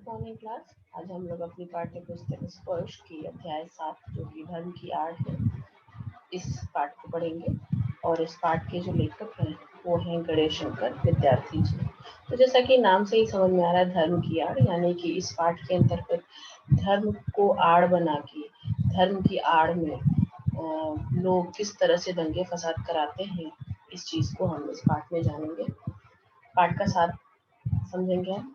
Morning class. आज हम लोग अपनी पाठ्य पुस्तक स्पर्श की अध्याय 7 जो कि धर्म की आड़ है, इस पाठ को पढ़ेंगे। और इस पाठ के जो लेखक हैं वो हैं गणेश शंकर विद्यार्थी जी। तो जैसा कि नाम से ही समझ में आ रहा है, धर्म की आड़, यानी कि इस पाठ के अंतर्गत धर्म को आड़ बना के, धर्म की आड़ में लोग किस तरह से दंगे फसाद कराते हैं, इस चीज को हम इस पाठ में जानेंगे। पाठ का सार समझेंगे हम।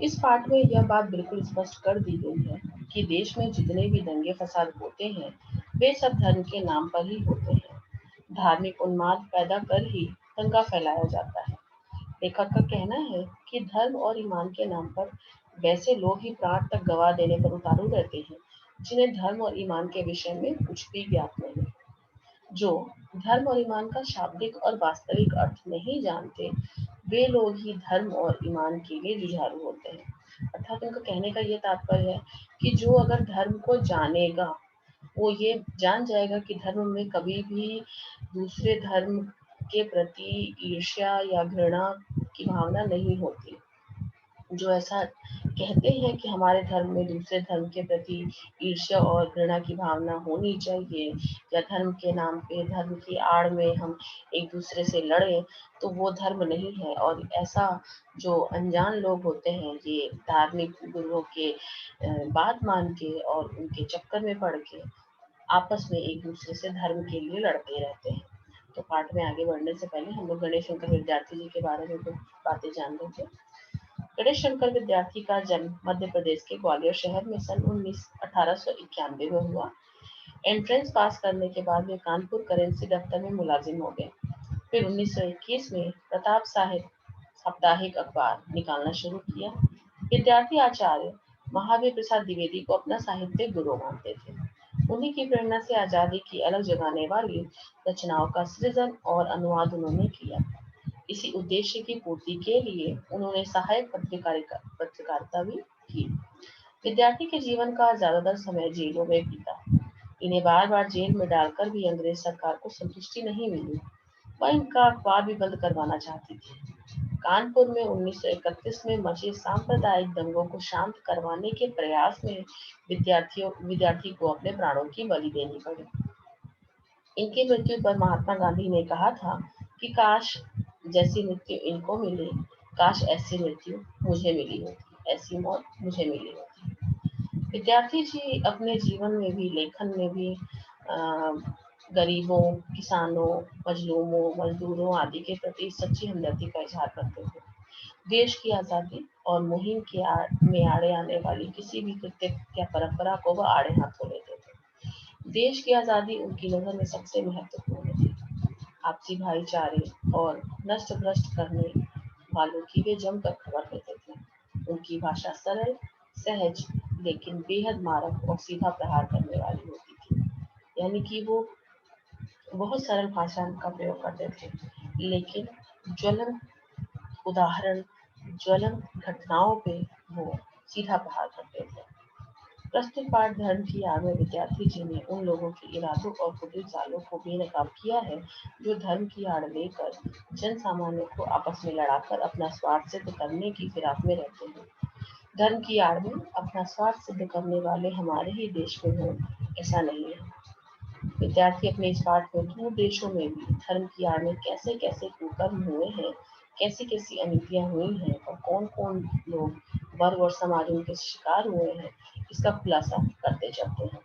इस पाठ में यह बात बिल्कुल स्पष्ट कर दी गई है कि देश में जितने भी दंगे फसाद होते हैं वे सब धर्म के नाम पर ही होते हैं। धार्मिक उन्माद पैदा कर ही दंगा फैलाया जाता है। लेखक का कहना है कि धर्म और ईमान के नाम पर वैसे लोग ही प्राण तक गवा देने पर उतारू रहते हैं जिन्हें धर्म और ईमान के विषय में कुछ भी ज्ञात नहीं। जो धर्म और ईमान का शाब्दिक और वास्तविक अर्थ नहीं जानते वे लोग ही धर्म और ईमान के लिए जुझारू होते हैं। अर्थात उनका कहने का ये तात्पर्य है कि जो अगर धर्म को जानेगा वो ये जान जाएगा कि धर्म में कभी भी दूसरे धर्म के प्रति ईर्ष्या या घृणा की भावना नहीं होती। जो ऐसा कहते हैं कि हमारे धर्म में दूसरे धर्म के प्रति ईर्ष्या और घृणा की भावना होनी चाहिए, या धर्म के नाम पे, धर्म की आड़ में हम एक दूसरे से लड़े, तो वो धर्म नहीं है। और ऐसा जो अनजान लोग होते हैं ये धार्मिक गुरुओं के बात मान के और उनके चक्कर में पड़ के आपस में एक दूसरे से धर्म के लिए लड़ते रहते हैं। तो पाठ में आगे बढ़ने से पहले हम लोग गणेश शंकर विद्यार्थी जी के बारे में कुछ बातें जान लेंगे। गणेश शंकर विद्यार्थी का जन्म मध्य प्रदेश के ग्वालियर शहर में सन 1891 में हुआ। एंट्रेंस पास करने के बाद वे कानपुर करेंसी दफ्तर में मुलाजिम हो गए। फिर 1921 में प्रताप साहिब साप्ताहिक अखबार निकालना शुरू किया। विद्यार्थी आचार्य महावीर प्रसाद द्विवेदी को अपना साहित्यिक गुरु मानते थे। उन्हीं की प्रेरणा से आजादी की अलग जगाने वाली रचनाओं का सृजन और अनुवाद उन्होंने किया। इसी उद्देश्य की पूर्ति के लिए उन्होंने सहायक पत्रकारिता भी की। विद्यार्थी के जीवन का ज्यादातर समय जेलों में बीता। इन्हें बार बार जेल में डालकर भी अंग्रेज सरकार को संतुष्टि नहीं मिली। वह इनका अखबार भी बंद करवाना चाहती थी। कानपुर में 1931 में मचे सांप्रदायिक दंगों को शांत करवाने के प्रयास में विद्यार्थी को अपने प्राणों की बलि देनी पड़ी। इनकी मृत्यु पर महात्मा गांधी ने कहा था कि काश जैसी मृत्यु इनको मिली, काश ऐसी मृत्यु मुझे मिली होती, ऐसी मौत मुझे मिली होती। विद्यार्थी जी अपने जीवन में भी, लेखन में भी गरीबों, किसानों, मजलूमों, मजदूरों आदि के प्रति सच्ची हमदर्दी का इजहार करते थे। देश की आजादी और मुहिम के में आड़े आने वाली किसी भी कृत्य या परंपरा को वह आड़े हाथों लेते थे। देश की आजादी उनकी नजर में सबसे महत्वपूर्ण थी। आपसी भाईचारे और नष्ट भ्रष्ट करने वालों की वे जमकर खबर लेते थे। उनकी भाषा सरल, सहज, लेकिन बेहद मारक और सीधा प्रहार करने वाली होती थी। यानी कि वो बहुत सरल भाषा का प्रयोग करते थे, लेकिन ज्वलन उदाहरण, ज्वलन घटनाओं पे वो सीधा प्रहार करते थे। प्रस्तुत पाठ धर्म की आड़ में विद्यार्थी जी ने उन लोगों के इरादों और कुटिल चालों को बेनकाब किया है जो धर्म की आड़ लेकर जन सामान्य को आपस में लड़ाकर अपना स्वार्थ सिद्ध करने की फिराक में रहते हैं। धर्म की आड़ में अपना स्वार्थ सिद्ध करने वाले हमारे ही देश में हो, ऐसा नहीं है। विद्यार्थी अपने इस पाठ में दूर देशों में भी धर्म की आड़ में कैसे कैसे कुकर्म हुए हैं, कैसी कैसी अनीतियां हुई हैं और कौन कौन लोग, वर्ग और समाज उनके शिकार हुए हैं, इसका खुलासा करते चलते हैं।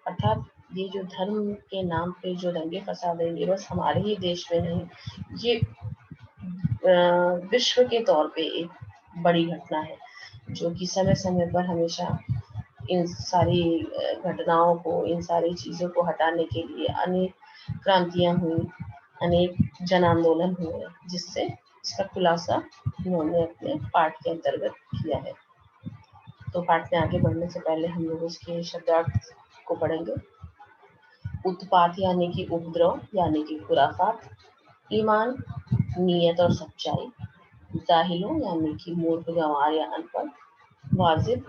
अर्थात ये जो धर्म के नाम पे जो दंगे फसाद है, ये बस हमारे ही देश में नहीं, ये विश्व के तौर पे एक बड़ी घटना है, जो कि समय समय पर हमेशा इन सारी घटनाओं को, इन सारी चीजों को हटाने के लिए अनेक क्रांतियां हुई, अनेक जन आंदोलन हुए, जिससे इसका खुलासा उन्होंने अपने पाठ के अंतर्गत किया है। तो पाठ में आगे बढ़ने से पहले हम लोग इसके शब्दार्थ को पढ़ेंगे। उत्पात यानी कि उपद्रव, यानी कि खुराफात। ईमान नीयत और सच्चाई। जाहिलों यानी कि मूर्ख, गंवार या अनपढ़। वाजिब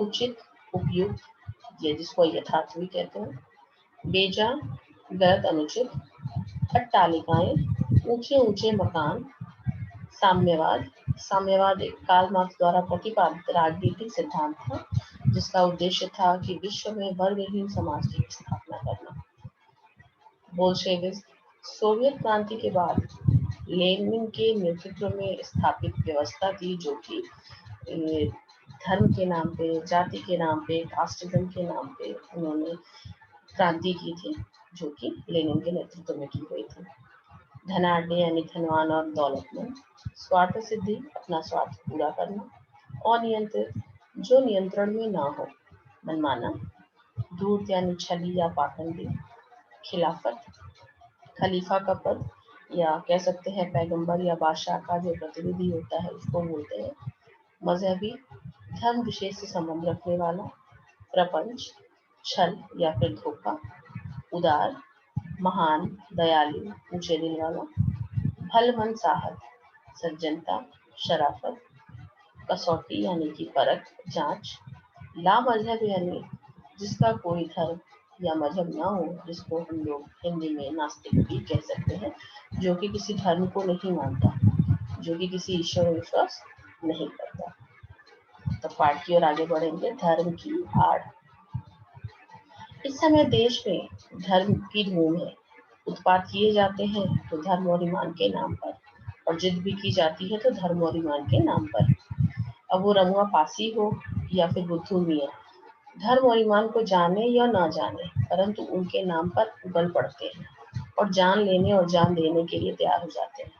उचित, उपयुक्त, ये जिसको यथार्थ भी कहते हैं। बेजा गलत, अनुचित। अट्टालिकाएं ऊंचे ऊंचे मकान। साम्यवाद साम्यवाद एक कार्ल मार्क्स द्वारा प्रतिपादित राजनीतिक सिद्धांत था जिसका उद्देश्य था कि विश्व में वर्गहीन समाज की स्थापना करना। बोल्शेविज्म सोवियत क्रांति के बाद लेनिन के नेतृत्व में स्थापित व्यवस्था थी जो कि धर्म के नाम पे, जाति के नाम पे, कास्टिज्म के नाम पे उन्होंने क्रांति की थी, जो कि लेनिन के नेतृत्व में की हुई थी। धनाढ्य यानी धनवान और दौलतमंद, स्वार्थ सिद्धि अपना स्वार्थ पूरा करना, अनियंत्रित जो नियंत्रण में ना हो, मनमाना, धूर्त यानी छली या पाखंडी, खिलाफत खलीफा का पद या कह सकते हैं पैगंबर या बादशाह का जो प्रतिनिधि होता है उसको बोलते हैं। मजहबी धर्म विशेष से संबंध रखने वाला, प्रपंच छल या फिर धोखा, उदार महान दयालु ऊंचे दिल वाला, भलमन साहब सज्जनता शराफत, कसौटी यानी कि परख जांच, लामजहब यानी जिसका कोई धर्म या मजहब ना हो, जिसको हम लोग हिंदी में नास्तिक भी कह सकते हैं, जो कि किसी धर्म को नहीं मानता, जो कि किसी ईश्वर में विश्वास नहीं करता। तो पाठ की ओर आगे बढ़ेंगे। धर्म की आड़। इस समय देश में धर्म की धूम है। उत्पात किए जाते हैं तो धर्म और ईमान के नाम पर, और जिद भी की जाती है तो धर्म और ईमान के नाम पर। अब वो रमुआ पासी हो या फिर बुद्धू मियाँ, धर्म और ईमान को जाने या ना जाने, परंतु उनके नाम पर उगल पड़ते हैं और जान लेने और जान देने के लिए तैयार हो जाते हैं।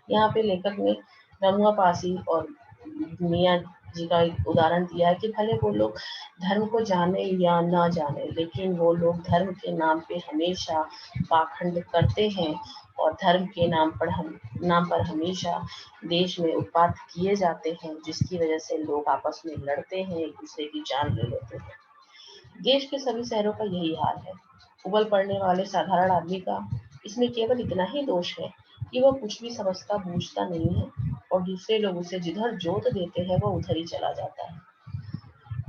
यहाँ पे लेखक ने रमुआ पासी और मियाँ जी का एक उदाहरण दिया है कि भले वो लोग धर्म को जाने या ना जाने, लेकिन वो लोग धर्म के नाम पे हमेशा पाखंड करते हैं और धर्म के नाम पर हमेशा देश में उत्पात किए जाते हैं, जिसकी वजह से लोग आपस में लड़ते हैं, एक दूसरे की जान ले लेते हैं। देश के सभी शहरों का यही हाल है। उबल पड़ने वाले साधारण आदमी का इसमें केवल इतना ही दोष है कि वह कुछ भी समझता बूझता नहीं है और दूसरे लोग उसे जिधर जोत देते हैं वह उधर ही चला जाता है।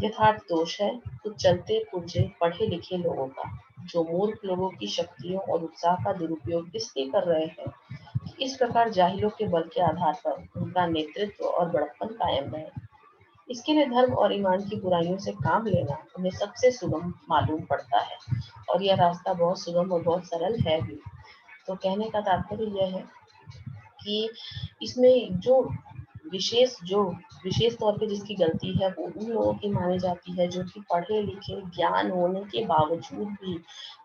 यथार्थ दोष है कुछ चलते पुर्जे पढ़े लिखे लोगों का, जो मूर्ख लोगों की शक्तियों और उत्साह का दुरुपयोग इसलिए कर रहे हैं कि इस प्रकार जाहिलों के बल के आधार पर उनका नेतृत्व और बड़प्पन कायम रहे। इसके लिए धर्म और ईमान की बुराइयों से काम लेना उन्हें सबसे सुगम मालूम पड़ता है, और यह रास्ता बहुत सुगम और बहुत सरल है भी। तो कहने का तात्पर्य यह है कि इसमें जो विशेष तौर पे जिसकी गलती है वो उन लोगों की मानी जाती है जो कि पढ़े लिखे ज्ञान होने के बावजूद भी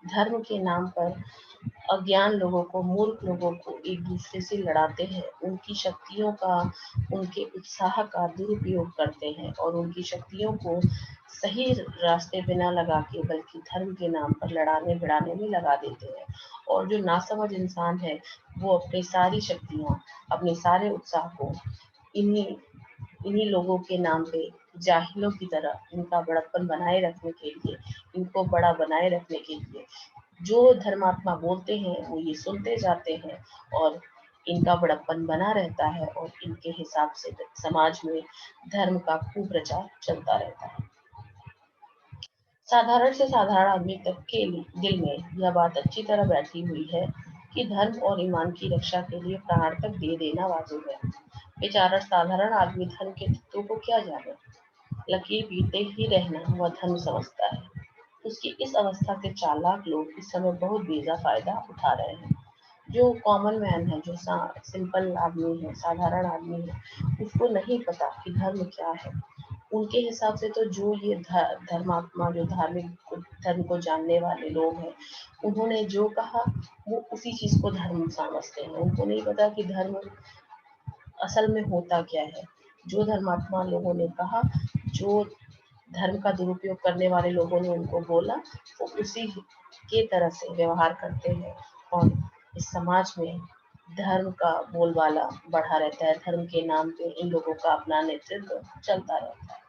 धर्म के नाम पर अज्ञान लोगों को, मूर्ख लोगों को एक दूसरे से लड़ाते हैं, उनकी शक्तियों का, उनके उत्साह का दुरुपयोग करते हैं और उनकी शक्तियों को सही रास्ते पे ना लगा के बल्कि धर्म के नाम पर लड़ाने भिड़ाने में लगा देते हैं। और जो नासमझ इंसान है वो अपनी सारी शक्तियां, अपने सारे उत्साह को इन्हीं इन्हीं लोगों के नाम पे जाहिलों की तरह इनका बड़प्पन बनाए रखने के लिए, इनको बड़ा बनाए रखने के लिए जो धर्मात्मा बोलते हैं वो ये सुनते जाते हैं और इनका बड़प्पन बना रहता है और इनके हिसाब से समाज में धर्म का कुप्रचार चलता रहता है। साधारण से साधारण आदमी तक के दिल में यह बात अच्छी तरह बैठी हुई है कि धर्म और ईमान की रक्षा के लिए प्राण तक दे देना वाजिब है। बेचारा साधारण आदमी धर्म के तत्वों को क्या जाने, लकीर पीते ही रहना वह धर्म समझता है। उसकी इस अवस्था के चालाक लोग इस समय बहुत बेजा फायदा उठा रहे हैं। जो कॉमन मैन है, जो सिंपल आदमी है, साधारण आदमी है, उसको नहीं पता कि धर्म क्या है। उनके हिसाब से तो जो ये धर्मात्मा, जो धार्मिक धर्म को जानने वाले लोग हैं, उन्होंने जो कहा वो उसी चीज को धर्म समझते हैं। उनको नहीं पता कि धर्म असल में होता क्या है। जो धर्मात्मा लोगों ने कहा, जो धर्म का दुरुपयोग करने वाले लोगों ने उनको बोला, वो उसी के तरह से व्यवहार करते हैं और इस समाज में धर्म का बोलबाला बढ़ा रहता है। धर्म के नाम पे इन लोगों का अपना नेतृत्व चलता रहता है।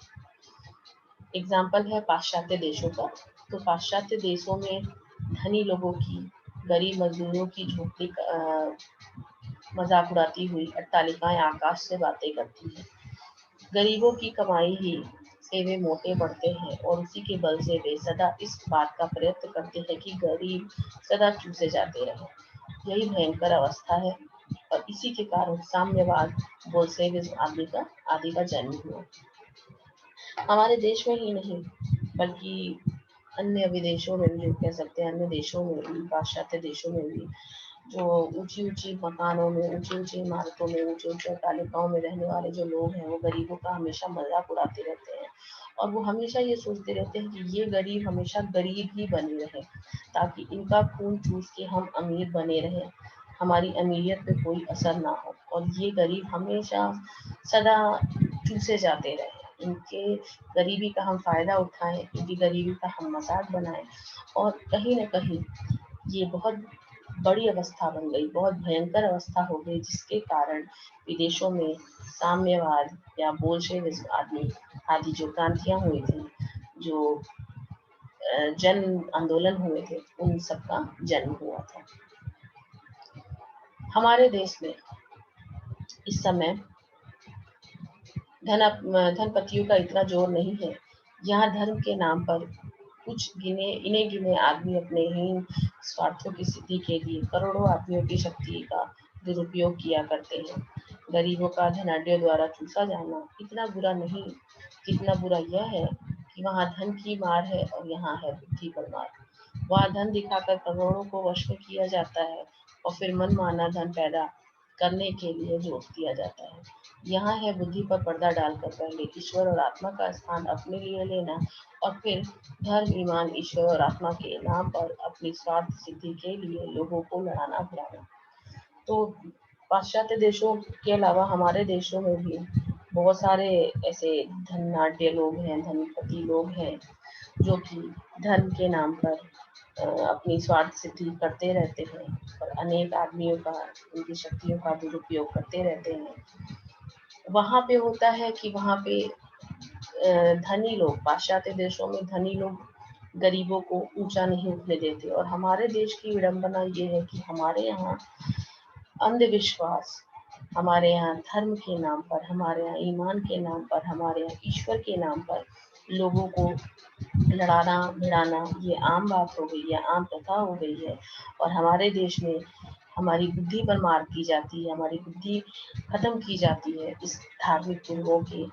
एग्जाम्पल है पाश्चात्य देशों का। तो पाश्चात्य देशों में धनी लोगों की, गरीब मजदूरों की झोपड़ी मजाक उड़ाती हुई अट्टालिकाएं आकाश से बातें करती हैं। गरीबों की कमाई ही से वे मोटे पड़ते हैं और उसी के बल से वे सदा इस बात का प्रयत्न करते हैं कि गरीब सदा चूसे जाते रहे। यही भयंकर अवस्था है और इसी के कारण साम्यवाद, बोल्शेविज्म आदि का जन्म हुआ। हमारे देश में ही नहीं बल्कि अन्य विदेशों में भी, कह सकते हैं अन्य देशों में भी, पाश्चात्य देशों में भी, जो ऊंची ऊंची मकानों में, ऊंची ऊंची इमारतों में, ऊंचे ऊंचे अट्टालिकाओं में रहने वाले जो लोग हैं, वो गरीबों का हमेशा मजाक उड़ाते रहते हैं। और वो हमेशा ये सोचते रहते हैं कि ये गरीब हमेशा गरीब ही बने रहे, ताकि इनका खून चूस के हम अमीर बने रहे, हमारी अमीरियत पे कोई असर ना हो, और ये गरीब हमेशा सदा चूसे जाते रहे, इनके गरीबी का हम फायदा उठाएं, इनकी गरीबी का हम मजाक बनाएं। और कहीं ना कहीं ये बहुत बड़ी अवस्था बन गई, बहुत भयंकर अवस्था हो गई, जिसके कारण विदेशों में साम्यवाद या बोल्शेविज्म आदि जो क्रांतियां हुई थी, जो जन आंदोलन हुए थे, उन सबका जन्म हुआ था। हमारे देश में इस समय धनपतियों का इतना जोर नहीं है। यहाँ धर्म के नाम पर कुछ इन्हें गिने आदमी अपने हीन स्वार्थों की सिद्धि के लिए करोड़ों आदमियों की शक्ति का दुरुपयोग किया करते हैं। गरीबों का धनाढ्यों द्वारा चूसा जाना इतना बुरा नहीं, जितना बुरा यह है कि वहाँ धन की मार है और यहाँ है बुद्धि पर मार। वहाँ धन दिखाकर करोड़ों को वश में किया जाता है और फिर मनमाना धन पैदा करने के लिए जोश दिया जाता है। यहाँ है बुद्धि पर पर्दा डालकर पहले ईश्वर और आत्मा का स्थान अपने लिए लेना, और फिर धर्म, ईमान, ईश्वर और आत्मा के नाम पर अपनी स्वार्थ सिद्धि के लिए लोगों को लड़ाना भिड़ाना। तो पाश्चात्य देशों के अलावा हमारे देशों में भी बहुत सारे ऐसे धनाढ्य लोग हैं, धनपति लोग हैं, जो कि धर्म के नाम पर अपनी स्वार्थ सिद्धि करते रहते हैं और अनेक आदमियों का, उनकी शक्तियों का दुरुपयोग करते रहते हैं। वहां पे होता है कि वहां पे धनी लोग, पाश्चात्य देशों में धनी लोग गरीबों को ऊंचा नहीं उठने देते, और हमारे देश की विडंबना ये है कि हमारे यहाँ अंधविश्वास, हमारे यहाँ धर्म के नाम पर, हमारे यहाँ ईमान के नाम पर, हमारे यहाँ ईश्वर के नाम पर लोगों को लड़ाना भिड़ाना ये आम बात हो गई है, आम प्रथा हो गई है। और हमारे देश में हमारी बुद्धि पर मार की जाती है, हमारी बुद्धि खत्म की जाती है इस धार्मिक गुरुओं के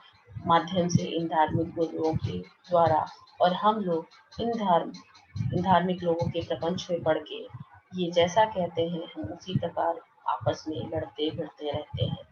माध्यम से, इन धार्मिक गुरुओं के द्वारा। और हम लोग इन धार्मिक लोगों के प्रपंच में पढ़ के ये जैसा कहते हैं हम उसी प्रकार आपस में लड़ते भिड़ते रहते हैं।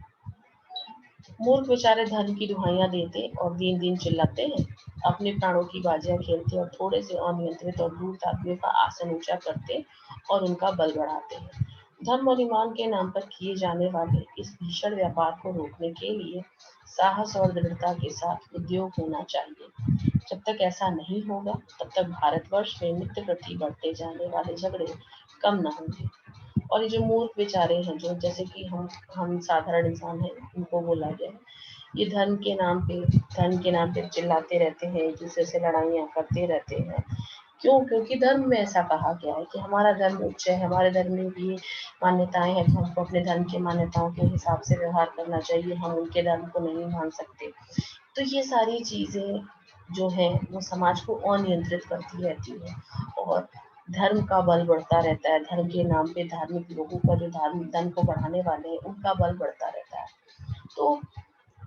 मूर्ख बेचारे धर्म की दुहाइयां देते और दिन दिन चिल्लाते हैं, अपने प्राणों की बाजियां खेलते और थोड़े से अनियंत्रित और धूर्त आदमियों का आसन ऊंचा करते और उनका बल बढ़ाते हैं। धर्म और ईमान के नाम पर किए जाने वाले इस भीषण व्यापार को रोकने के लिए साहस और दृढ़ता के साथ उद्योग होना चाहिए। जब तक ऐसा नहीं होगा, तब तक भारतवर्ष में नित्य प्रति बढ़ते जाने वाले झगड़े कम न होंगे। और ये जो मूर्ख बेचारे हैं, जो जैसे कि हम साधारण इंसान हैं, उनको बोला गया है, ये धर्म के नाम पे चिल्लाते रहते हैं, एक दूसरे से लड़ाइयाँ करते रहते हैं। क्यों? क्योंकि धर्म में ऐसा कहा गया है कि हमारा धर्म उच्च है, हमारे धर्म में भी मान्यताएं हैं, तो हमको अपने धर्म की मान्यताओं के हिसाब से व्यवहार करना चाहिए, हम उनके धर्म को नहीं मान सकते। तो ये सारी चीजें जो है वो समाज को अनियंत्रित करती रहती है, और धर्म का बल बढ़ता रहता है। धर्म के नाम पे धार्मिक लोगों का, जो धर्म को बढ़ाने वाले हैं, उनका बल बढ़ता रहता है। तो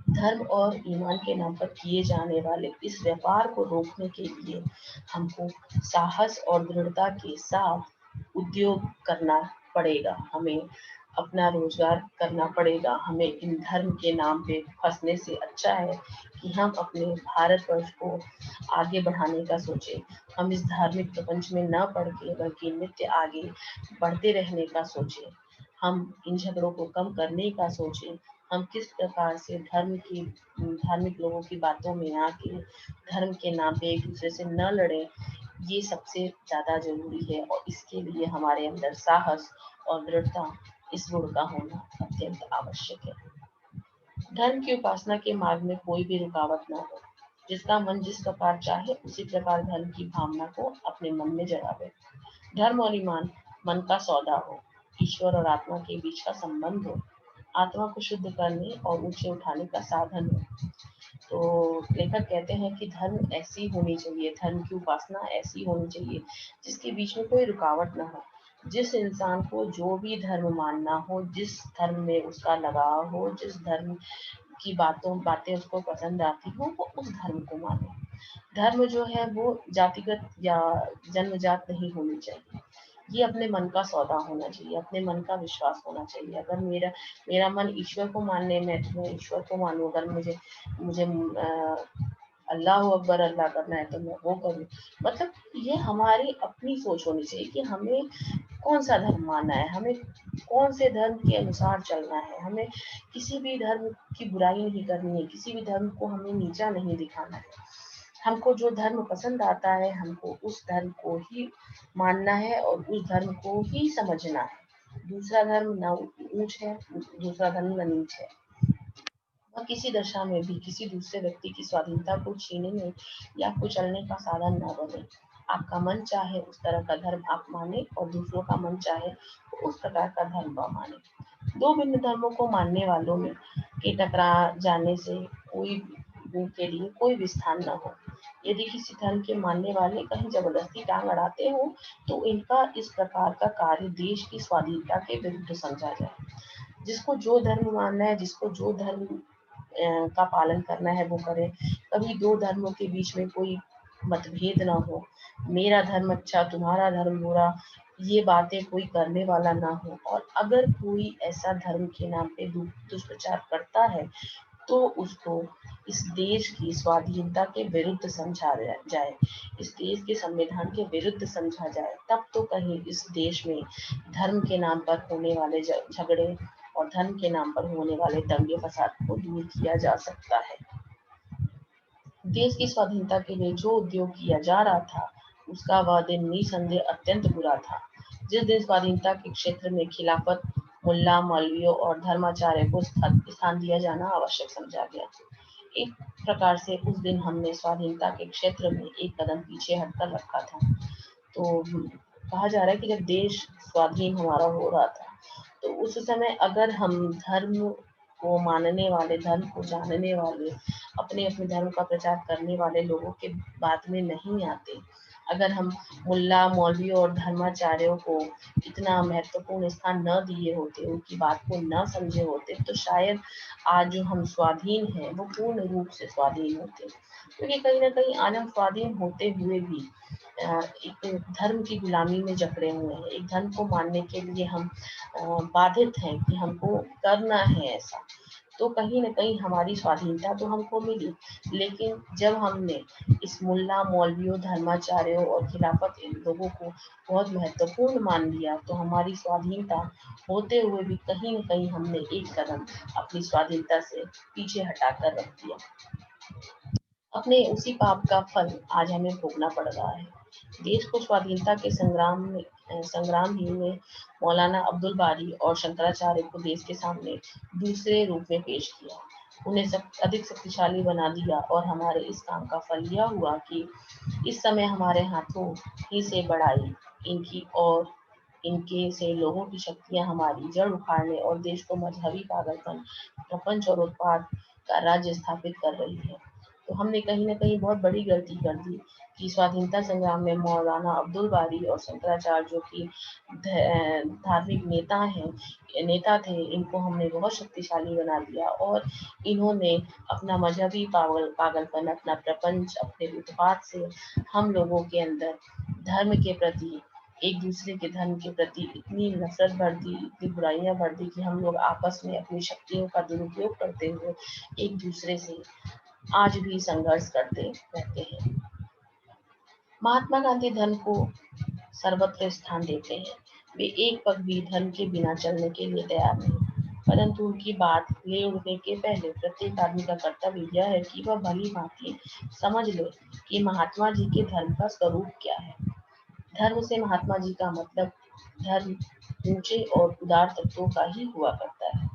धर्म और ईमान के नाम पर किए जाने वाले इस व्यापार को रोकने के लिए हमको साहस और दृढ़ता के साथ उद्योग करना पड़ेगा, हमें अपना रोजगार करना पड़ेगा। हमें इन धर्म के नाम पे फंसने से अच्छा है कि हम अपने भारतवर्ष को आगे बढ़ाने का सोचें। हम इस धार्मिक प्रपंच में न पड़ के बल्कि नित्य आगे बढ़ते रहने का सोचें। हम इन झगड़ों को कम करने का सोचें। हम किस प्रकार से धार्मिक लोगों की बातों में आके धर्म के नाम पे एक दूसरे से न लड़े, ये सबसे ज्यादा जरूरी है। और इसके लिए हमारे अंदर साहस और दृढ़ता, इस गुण का होना अत्यंत आवश्यक है। धर्म की उपासना के मार्ग में कोई भी रुकावट न हो। जिसका मन जिस प्रकार चाहे उसी प्रकार धर्म की भावना को अपने मन में जगावे। धर्म और ईमान मन का सौदा हो, ईश्वर और आत्मा के बीच का संबंध हो, आत्मा को शुद्ध करने और ऊंचे उठाने का साधन हो। तो लेखक कहते हैं कि धर्म ऐसी होनी चाहिए, धर्म की उपासना ऐसी होनी चाहिए जिसके बीच में कोई रुकावट ना हो, जिस इंसान को जो भी धर्म मानना हो, जिस धर्म में उसका लगाव हो, जिस धर्म की बातें उसको पसंद आती हो, वो उस धर्म को माने। धर्म जो है वो जातिगत या जन्मजात नहीं होनी चाहिए। ये अपने मन का सौदा होना चाहिए, अपने मन का विश्वास होना चाहिए। अगर मेरा मेरा मन ईश्वर को मानने में है, तो मैं ईश्वर को मानूं। अगर मुझे मुझे अल्लाह अकबर अल्लाह करना है, तो मैं वो करूं। मतलब ये हमारी अपनी सोच होनी चाहिए कि हमें कौन सा धर्म मानना है, हमें कौन से धर्म के अनुसार चलना है। हमें किसी भी धर्म की बुराई नहीं करनी है, किसी भी धर्म को हमें नीचा नहीं दिखाना है। हमको जो धर्म पसंद आता है, हमको उस धर्म को ही मानना है और उस धर्म को ही समझना है। दूसरा धर्म न ऊंच है, दूसरा धर्म न नीच है। वह किसी दशा में भी किसी दूसरे व्यक्ति की स्वाधीनता को छीनने या कुचलने का साधन न बने। आपका मन चाहे उस तरह का धर्म आप माने और दूसरों का मन चाहे तो उस प्रकार का धर्म वह माने। दो भिन्न धर्मों को मानने वालों में के टकरा जाने से कोई के लिए कोई भी स्थान न हो। यदि किसी धर्म के मानने वाले कहीं जबरदस्ती टांग अड़ाते हो, तो इनका इस प्रकार का कार्य देश की स्वाधीनता के विरुद्ध समझा जाए। जिसको जो धर्म मानना है, जिसको जो धर्म का पालन करना है, वो करे। कभी दो धर्मों के बीच में कोई मतभेद ना हो। मेरा धर्म अच्छा, तुम्हारा धर्म बुरा, ये बातें कोई करने वाला ना हो। और अगर कोई ऐसा धर्म के नाम पे दुष्प्रचार करता है, तो उसको इस देश की स्वाधीनता के विरुद्ध समझा जाए, इस देश के संविधान के विरुद्ध समझा जाए। तब तो कहीं इस देश में धर्म के नाम पर होने वाले झगड़े और धर्म के नाम पर होने वाले दंगे फसाद को दूर किया जा सकता है। देश की स्वाधीनता के लिए जो उद्योग किया जा रहा था, उसका वह दिन निसंदेह अत्यंत बुरा था। जिस दिन स्वाधीनता के क्षेत्र में खिलाफत, मुल्ला मौलवियों और धर्माचार्य को स्थान दिया जाना आवश्यक समझा गया। एक प्रकार से उस दिन हमने स्वाधीनता के क्षेत्र में एक कदम पीछे हटकर रखा था। तो कहा जा रहा है कि जब देश स्वाधीन हमारा हो रहा था, तो उस समय अगर हम धर्म को मानने वाले, धर्म को जानने वाले, अपने अपने धर्म का प्रचार करने वाले लोगों के बात में नहीं आते, अगर हम मुल्ला मौलवियों और धर्माचार्यों को इतना महत्वपूर्ण स्थान न दिए होते, उनकी बात को न समझे होते, तो शायद आज जो हम स्वाधीन हैं वो पूर्ण रूप से स्वाधीन होते। क्योंकि कहीं ना कहीं आज हम स्वाधीन होते हुए भी एक धर्म की गुलामी में जकड़े हुए हैं। एक धर्म को मानने के लिए हम बाधित हैं कि हमको करना है ऐसा। तो कहीं न कहीं हमारी स्वाधीनता तो हमको मिली, लेकिन जब हमने इस मुल्ला मौलवियों, धर्माचार्यों और खिलाफत इन लोगों को बहुत महत्वपूर्ण मान लिया, तो हमारी स्वाधीनता होते हुए भी कहीं न कहीं हमने एक कदम अपनी स्वाधीनता से पीछे हटाकर रख दिया। अपने उसी पाप का फल आज हमें भोगना पड़ रहा है। देश को स्वाधीनता के संग्राम ही में मौलाना अब्दुल बारी और शंकराचार्य को देश के सामने दूसरे रूप में पेश किया, उन्हें अधिक शक्तिशाली बना दिया। और हमारे इस काम का फल यह हुआ कि इस समय हमारे हाथों ही से बढ़ाई इनकी और इनके से लोगों की शक्तियां हमारी जड़ उखाड़ने और देश को मजहबी पागलपन, प्रपंच और उत्पाद का राज्य स्थापित कर रही है। तो हमने कहीं न कहीं बहुत बड़ी गलती कर दी कि स्वाधीनता संग्राम में मौलाना अब्दुल बारी और शंकराचार्य, जो कि धार्मिक नेता थे, इनको हमने बहुत शक्तिशाली बना दिया और इन्होंने अपना मजहबी पागलपन, अपना प्रपंच, अपने उत्पाद से हम लोगों के अंदर धर्म के प्रति, एक दूसरे के धर्म के प्रति इतनी नफरत भर दी, इतनी बुराइयां भर दी कि हम लोग आपस में अपनी शक्तियों का दुरुपयोग करते हुए एक दूसरे से आज भी संघर्ष करते रहते हैं। महात्मा गांधी धर्म को सर्वत्र स्थान देते हैं। वे एक पग भी धर्म के बिना चलने के लिए तैयार नहीं, परंतु उनकी बात ले उड़ने के पहले प्रत्येक आदमी का कर्तव्य यह है कि वह भली भांति समझ ले कि महात्मा जी के धर्म का स्वरूप क्या है। धर्म से महात्मा जी का मतलब धर्म ऊंचे और उदार तत्वों का ही हुआ करता है।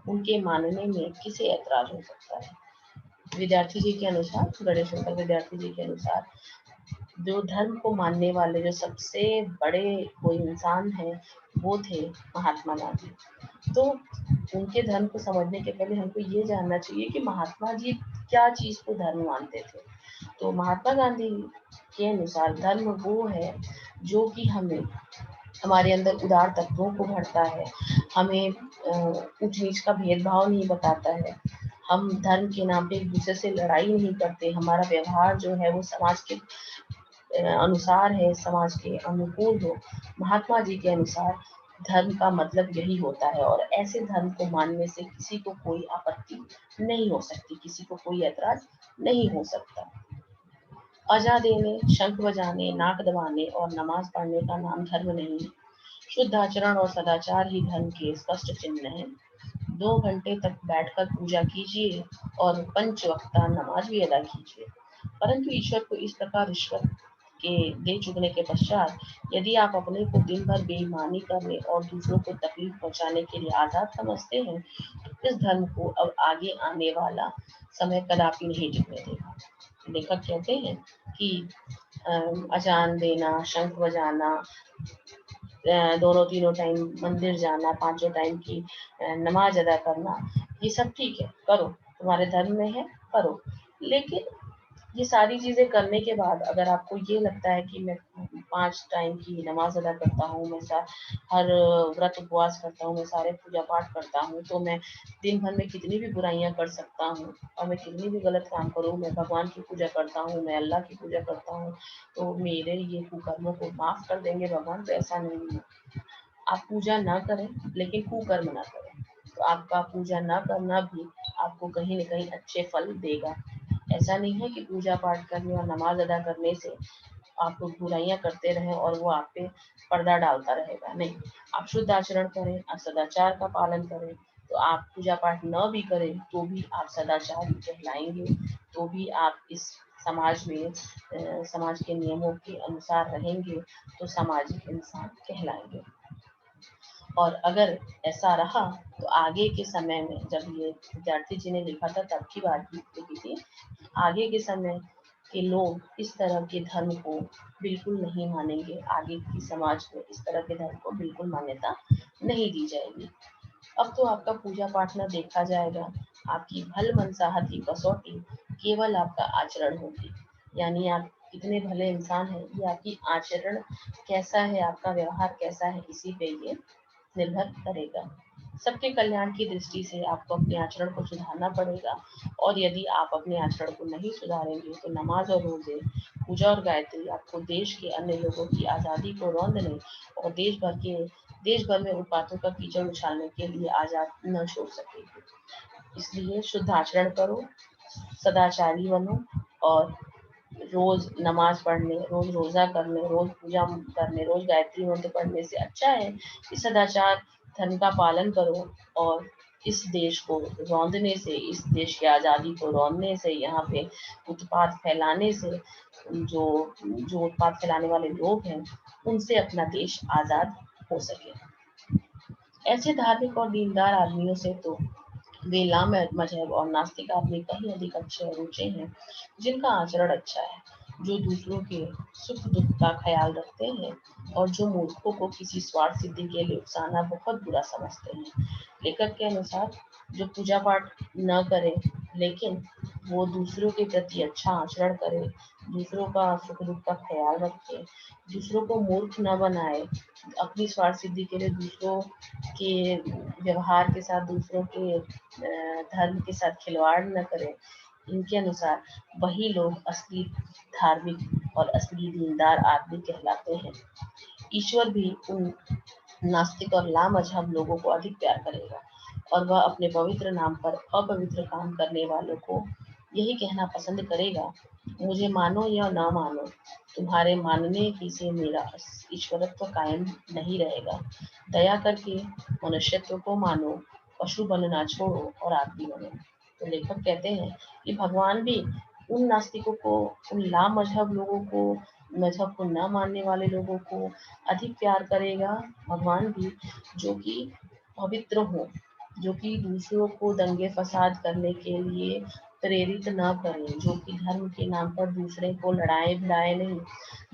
उनके मानने में किसे ऐतराज हो सकता है। विद्यार्थी जी के अनुसार, गणेश शंकर विद्यार्थी जी के अनुसार, जो धर्म को मानने वाले जो सबसे बड़े कोई इंसान है, वो थे महात्मा गांधी। तो उनके धर्म को समझने के पहले हमको ये जानना चाहिए कि महात्मा जी क्या चीज को धर्म मानते थे। तो महात्मा गांधी के अनुसार धर्म वो है जो कि हमें हमारे अंदर उदार तत्वों को भरता है, हमें ऊंच नीच का भेदभाव नहीं बताता है, हम धर्म के नाम पे एक दूसरे से लड़ाई नहीं करते, हमारा व्यवहार जो है वो समाज के अनुसार है, समाज के अनुकूल हो। महात्मा जी के अनुसार धर्म का मतलब यही होता है, और ऐसे धर्म को मानने से किसी को कोई आपत्ति नहीं हो सकती, किसी को कोई ऐतराज नहीं हो सकता। अजा देने, शंख बजाने, नाक दबाने और नमाज पढ़ने का नाम धर्म नहीं है। शुद्ध आचरण और सदाचार ही धर्म के स्पष्ट चिन्ह है। 2 घंटे तक बैठकर पूजा कीजिए और पंच वक्ता नमाज भी अदा कीजिए, परंतु ईश्वर को इस प्रकार रिश्वत के दे चुकने के पश्चात यदि आप अपने को दिन भर बेईमानी करने और दूसरों को तकलीफ पहुंचाने के लिए आजाद समझते हैं, तो इस धर्म को अब आगे आने वाला समय कदापि नहीं टिकने देगा। लेखक कहते हैं कि अजान देना, शंख बजाना, दोनों तीनों टाइम मंदिर जाना, 5 टाइम की नमाज अदा करना, ये सब ठीक है, करो, तुम्हारे धर्म में है, करो। लेकिन ये सारी चीजें करने के बाद अगर आपको ये लगता है कि मैं 5 टाइम की नमाज अदा करता हूँ, मैं हर व्रत उपवास करता हूँ, मैं सारे पूजा पाठ करता हूँ, तो मैं दिन भर में कितनी भी बुराइयां कर सकता हूँ और मैं कितनी भी गलत काम करूँ, मैं भगवान की पूजा करता हूँ, मैं अल्लाह की पूजा करता हूँ, तो मेरे ये कुकर्मों को माफ कर देंगे भगवान? तो ऐसा नहीं है। आप पूजा ना करें लेकिन कुकर्म ना करें, तो आपका पूजा ना करना भी आपको कहीं न कहीं अच्छे फल देगा। ऐसा नहीं है कि पूजा पाठ करने और नमाज अदा करने से आप बुराइयां करते रहें और वो आप पे पर्दा डालता रहेगा, नहीं। आप शुद्ध आचरण करें, आप सदाचार का पालन करें, तो आप पूजा पाठ न भी करें तो भी आप सदाचारी कहलाएंगे, तो भी आप इस समाज में समाज के नियमों के अनुसार रहेंगे, तो सामाजिक इंसान कहलाएंगे। और अगर ऐसा रहा तो आगे के समय में, जब ये विद्यार्थी जी ने लिखा था तब की बात लिखी थी, आगे के समय के लोग इस तरह के धर्म को बिल्कुल नहीं मानेंगे, आगे की समाज में इस तरह के धर्म को बिल्कुल मान्यता नहीं दी जाएगी। अब तो आपका पूजा पाठ न देखा जाएगा, आपकी भल मनसाहत की कसौटी केवल आपका आचरण होगी। यानी आप कितने भले इंसान हैं, ये आपकी आचरण कैसा है, आपका व्यवहार कैसा है, इसी पे ये निर्भर करेगा। सबके कल्याण की दृष्टि से आपको अपने आचरण को सुधारना पड़ेगा, और यदि आप अपने आचरण को नहीं सुधारेंगे तो नमाज और रोजे, पूजा और गायत्री आपको देश के अन्य लोगों की आज़ादी को रौंदने और देश भर में उत्पातों का कीचड़ उछालने के लिए आजाद न छोड़ सकेगी। इसलिए शुद्ध आचरण करो, सदाचारी बनो, और रोज नमाज पढ़ने, रोज रोजा करने, रोज पूजा करने, रोज गायत्री मंत्र पढ़ने से अच्छा है कि सदाचार धर्म का पालन करो, और इस देश को रौंदने से, इस देश की आज़ादी को रौंदने से, यहाँ पे उत्पात फैलाने से, जो जो उत्पात फैलाने वाले लोग हैं उनसे अपना देश आज़ाद हो सके। ऐसे धार्मिक और दीनदार आदमियों से तो वे लाम मजहब और नास्तिक आदमी कहीं अधिक अच्छे और ऊंचे हैं, जिनका आचरण अच्छा है, जो दूसरों के सुख दुख का ख्याल रखते हैं और जो मूर्खों को किसी स्वार्थ सिद्धि के लिए उकसाना बहुत बुरा समझते हैं। लेखक के अनुसार जो पूजा पाठ न करे लेकिन वो दूसरों के प्रति अच्छा आचरण करे, दूसरों का सुख दुख का ख्याल रखे, दूसरों को मूर्ख न बनाए, अपनी स्वार्थ सिद्धि के लिए दूसरों के व्यवहार के साथ, दूसरों के धर्म के साथ खिलवाड़ न करें, इनके अनुसार वही लोग असली धार्मिक और असली दीनदार आदमी कहलाते हैं। ईश्वर भी उन नास्तिक और लामजहब लोगों को अधिक प्यार करेगा, और वह अपने पवित्र नाम पर अपवित्र काम करने वालों को यही कहना पसंद करेगा, मुझे मानो या ना मानो, तुम्हारे मानने ही से मेरा ईश्वरत्व कायम नहीं रहेगा। दया करके मनुष्यत्व को मानो, पशु बनना छोड़ो और आदमी बनो। तो लेखक कहते हैं कि भगवान भी उन नास्तिकों को, उन लामजहब लोगों को, मजहब को न मानने वाले लोगों को अधिक प्यार करेगा। भगवान भी जो कि पवित्र हो, जो कि दूसरों को दंगे फसाद करने के लिए प्रेरित न करें, जो कि धर्म के नाम पर दूसरे को लड़ाए भिड़ाए नहीं,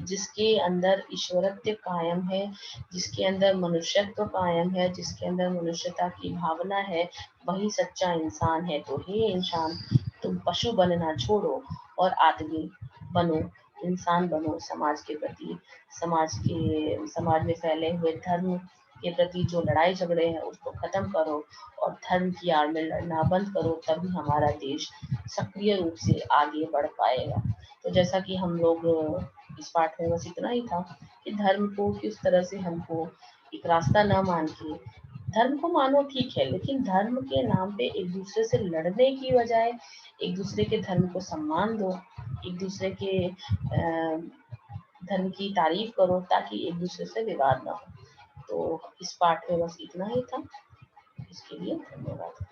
जिसके अंदर ईश्वरत्व कायम है, जिसके अंदर मनुष्यत्व कायम है, जिसके अंदर मनुष्यता की भावना है, वही सच्चा इंसान है। तो हे इंसान, तुम पशु बनना छोड़ो और आदमी बनो, इंसान बनो समाज के प्रति, समाज में फैले हुए धर्म के प्रति जो लड़ाई झगड़े हैं उसको खत्म करो और धर्म की आड़ में लड़ना बंद करो, तभी हमारा देश सक्रिय रूप से आगे बढ़ पाएगा। तो जैसा कि हम लोग इस पाठ में बस इतना ही था कि धर्म को किस तरह से हमको एक रास्ता न मान के, धर्म को मानो ठीक है, लेकिन धर्म के नाम पे एक दूसरे से लड़ने की बजाय एक दूसरे के धर्म को सम्मान दो, एक दूसरे के धर्म की तारीफ करो, ताकि एक दूसरे से विवाद ना हो। तो इस पाठ में बस इतना ही था। इसके लिए धन्यवाद।